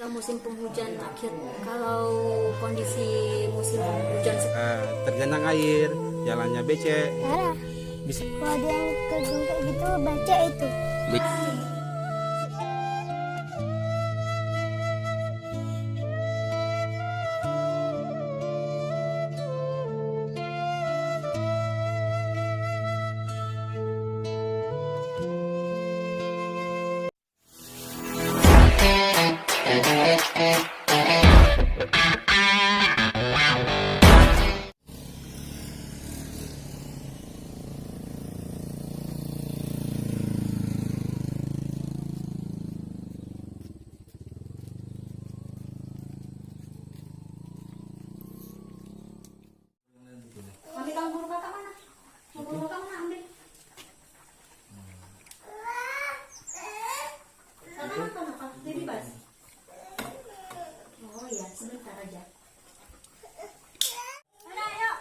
musim penghujan akhir, kalau kondisi musim penghujan tergenang air, jalannya becek. Parah. Bisa. Kalau ada yang terjun kayak gitu baca itu. ambil kalau guru kakak mana? Guru kakak mana ambil? Kakak nonton apa? TV Bas? Oh iya, sebentar aja. Udah, yuk.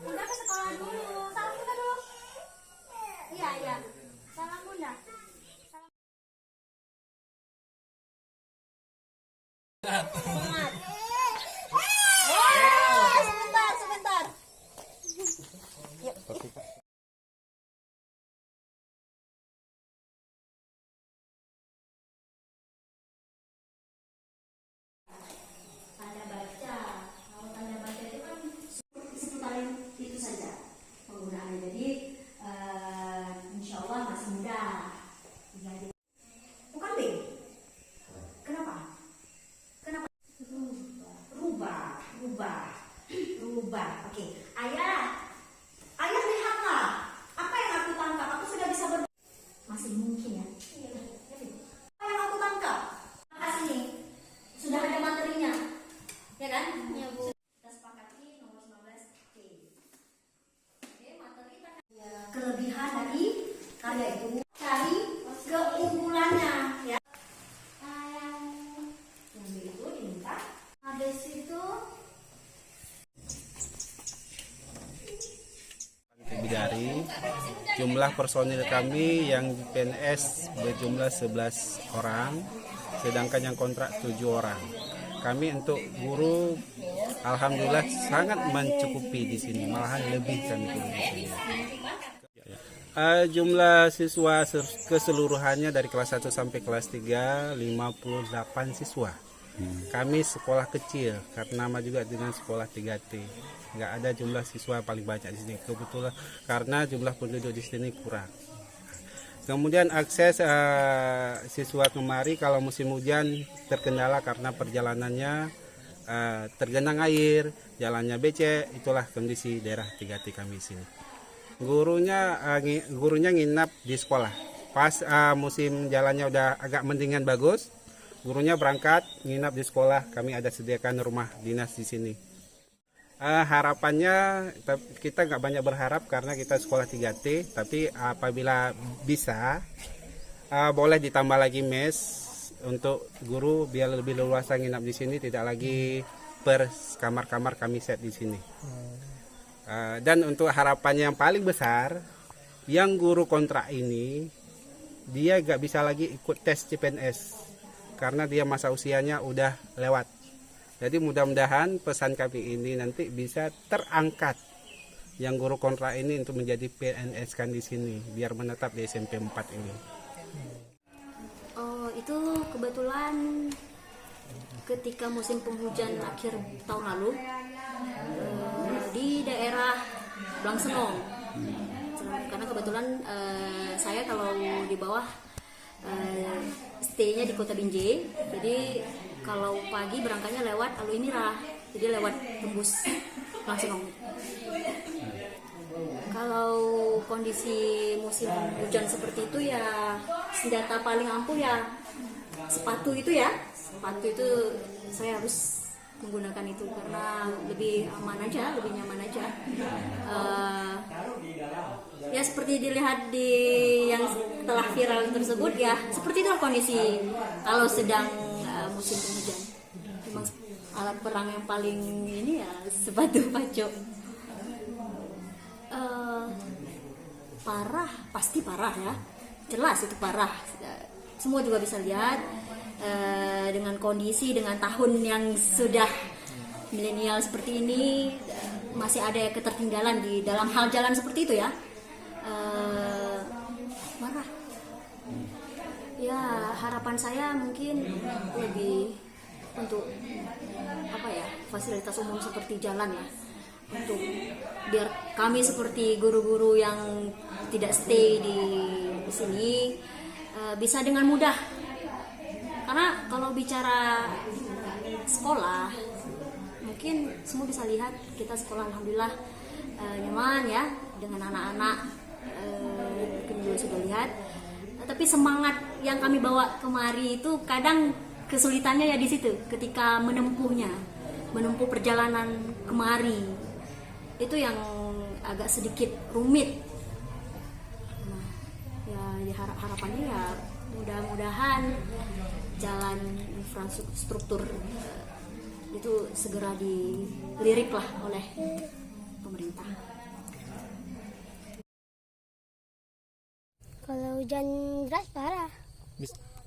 Udah ke sekolah dulu. Salam bunda dulu. Iya. Salam bunda. Semangat. Sebentar. Tanda baca. Kalau tanda baca itu kan seputaran itu saja penggunaannya. Jadi insya Allah masih mudah. Bukan B. Kenapa? Rubah. Oke. Ayah lihatlah. Apa yang aku tangkap? Aku sudah bisa masih mungkin ya. Apa yang aku tangkap? Makasih nih. Sudah ada materinya. Ya kan? Ya, Bu. Kita sepakati nomor 19. Oke, materi kelebihan dari karya itu. Cari keunggulannya ya. Yang B itu diminta. Habis itu Bidari, jumlah personil kami yang PNS berjumlah 11 orang, sedangkan yang kontrak 7 orang. Kami untuk guru alhamdulillah sangat mencukupi di sini, malahan lebih kami guru di sini. Jumlah siswa keseluruhannya dari kelas 1 sampai kelas 3 58 siswa. Kami sekolah kecil karena nama juga dengan sekolah 3T. Nggak ada jumlah siswa paling banyak di sini, kebetulan karena jumlah penduduk di sini kurang. Kemudian akses siswa kemari kalau musim hujan terkendala karena perjalanannya tergenang air, jalannya becek. Itulah kondisi daerah 3T kami di sini. Gurunya nginap di sekolah. Pas musim jalannya udah agak mendingan bagus, gurunya berangkat nginap di sekolah. Kami ada sediakan rumah dinas di sini. Harapannya kita nggak banyak berharap karena kita sekolah 3T, tapi apabila bisa boleh ditambah lagi mes untuk guru biar lebih leluasa nginap di sini, tidak lagi per kamar-kamar kami set di sini. Dan untuk harapannya yang paling besar, yang guru kontrak ini dia nggak bisa lagi ikut tes CPNS karena dia masa usianya udah lewat. Jadi mudah-mudahan pesan kami ini nanti bisa terangkat yang guru kontrak ini untuk menjadi PNS kan di sini biar menetap di SMP 4 ini. Oh, itu kebetulan ketika musim penghujan akhir tahun lalu di daerah Blangsenong. Karena kebetulan saya kalau di bawah stay-nya di Kota Binjai, jadi kalau pagi berangkatnya lewat Aluimira, jadi lewat tembus langsung. Kalau kondisi musim hujan seperti itu ya senjata paling ampuh ya sepatu itu saya harus menggunakan itu karena lebih aman aja, lebih nyaman aja. Ya seperti dilihat di yang telah viral tersebut ya seperti itu kondisi kalau sedang musim penghujan. Memang alat perang yang paling ini ya sepatu paco. Parah, pasti parah ya, jelas itu parah. Semua juga bisa lihat dengan kondisi, dengan tahun yang sudah milenial seperti ini, masih ada ketertinggalan di dalam hal jalan seperti itu ya. Marah. Ya, harapan saya mungkin lebih untuk fasilitas umum seperti jalan ya, untuk biar kami seperti guru-guru yang tidak stay di sini bisa dengan mudah. Karena kalau bicara sekolah, mungkin semua bisa lihat kita sekolah alhamdulillah nyaman ya dengan anak-anak, mungkin juga sudah lihat. Tapi semangat yang kami bawa kemari itu kadang kesulitannya ya di situ, ketika menempuh perjalanan kemari itu yang agak sedikit rumit. Nah, ya harapannya ya mudah-mudahan jalan infrastruktur itu segera dilirik lah oleh pemerintah. Kalau hujan deras parah.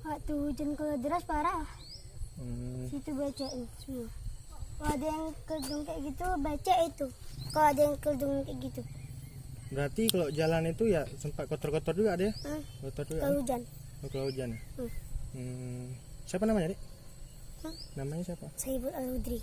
Waktu hujan kalau deras parah. Situ bacain semua. Kalau ada yang kerudung kayak gitu baca itu. Kalau ada yang kerudung kayak gitu. Berarti kalau jalan itu ya sempat kotor-kotor juga deh. Kotor juga. Kalau hujan. Kalau hujan. Siapa namanya, Dek? Namanya siapa? Saibul Al-Hudri.